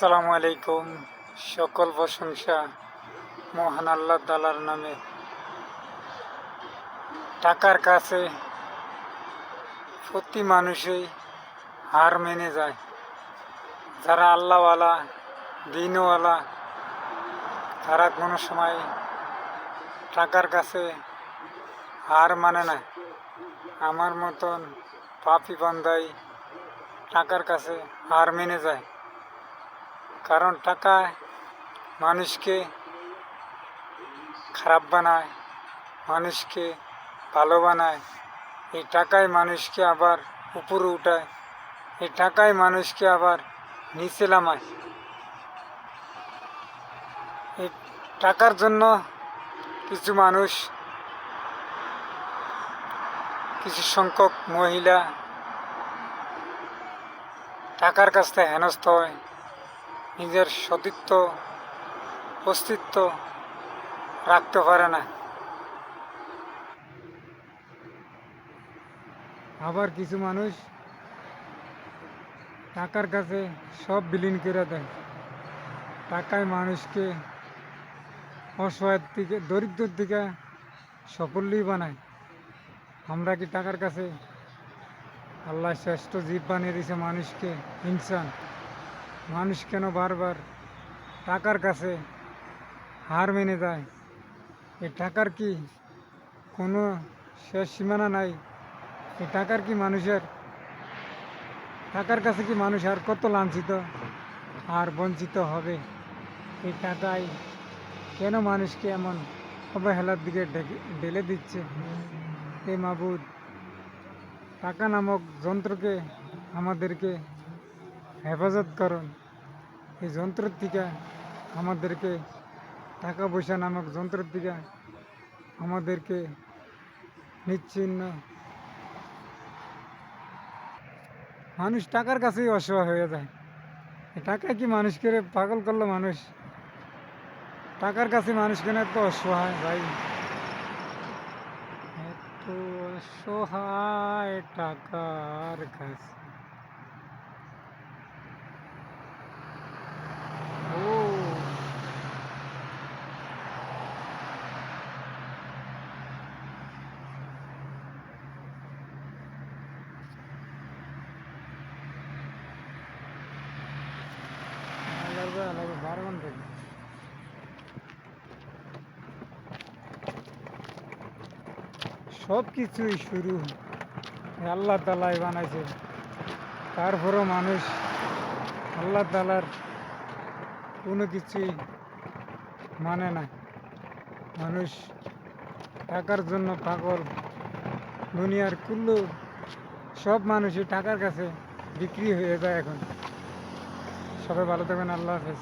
আসসালামু আলাইকুম। সকল প্রশংসা মহান আল্লাহ তাআলার নামে। টাকার কাছে প্রতি মানুষই হার মেনে যায়। যারা আল্লাহওয়ালা, দিনওয়ালা, তারা কোনো সময় টাকার কাছে হার মানে না। আমার মতন পাপী বান্দাই টাকার কাছে হার মেনে যায়। কারণ টাকা মানুষকে খারাপ বানায়, মানুষকে ভালো বানায়। এই টাকায় মানুষকে আবার উপরে উঠায়, এই টাকায় মানুষকে আবার নিচে নামায়। এই টাকার জন্য কিছু মানুষ, কিছু সংখ্যক মহিলা টাকার কাছ থেকে হেনস্থ হয়, নিজের সতীত্ব, অস্তিত্ব রাখতে পারে না। আবার কিছু মানুষ টাকার কাছে সব বিলীন করে দেয়। টাকায় মানুষকে অসহায়ের দিকে, দরিদ্রের দিকে সফলই বানায়। আমরা কি টাকার কাছে, আল্লাহ শ্রেষ্ঠ জীব বানিয়ে দিয়েছে মানুষকে, ইনসান। মানুষ কেন বারবার টাকার কাছে হার মেনে যায়? এই টাকার কি কোনো শেষ সীমানা নাই? এই টাকার কি মানুষের, টাকার কাছে কি মানুষ আর কত লাঞ্ছিত আর বঞ্চিত হবে? এই টাকায় কেন মানুষকে এমন অবহেলার দিকে ঢেলে দিচ্ছে? এই মাবুদ, টাকা নামক যন্ত্রকে আমাদেরকে হেফাজত করুন। এই যন্ত্রের থেকে আমাদেরকে, টাকা পয়সা নামক যন্ত্রের থেকে আমাদেরকে নিচ্ছিন্ন। মানুষ টাকার কাছেই অসহায় হয়ে যায়। টাকা কি মানুষকে পাগল করলো? মানুষ টাকার কাছে মানুষ কেন এত অসহায় ভাই? এত অসহায় টাকার কাছে। ও আলাদা 12 ঘন্টা। সব কিছুই শুরু আল্লাহ তাআলাই বানাইছে। তারপরও মানুষ আল্লাহ তাআলার কোনো কিছুই মানে না। মানুষ টাকার জন্য পাগল। দুনিয়ার কুল্লু সব মানুষই টাকার কাছে বিক্রি হয়ে যায় এখন। সবাই ভালো থাকবেন। আল্লাহ হাফেজ।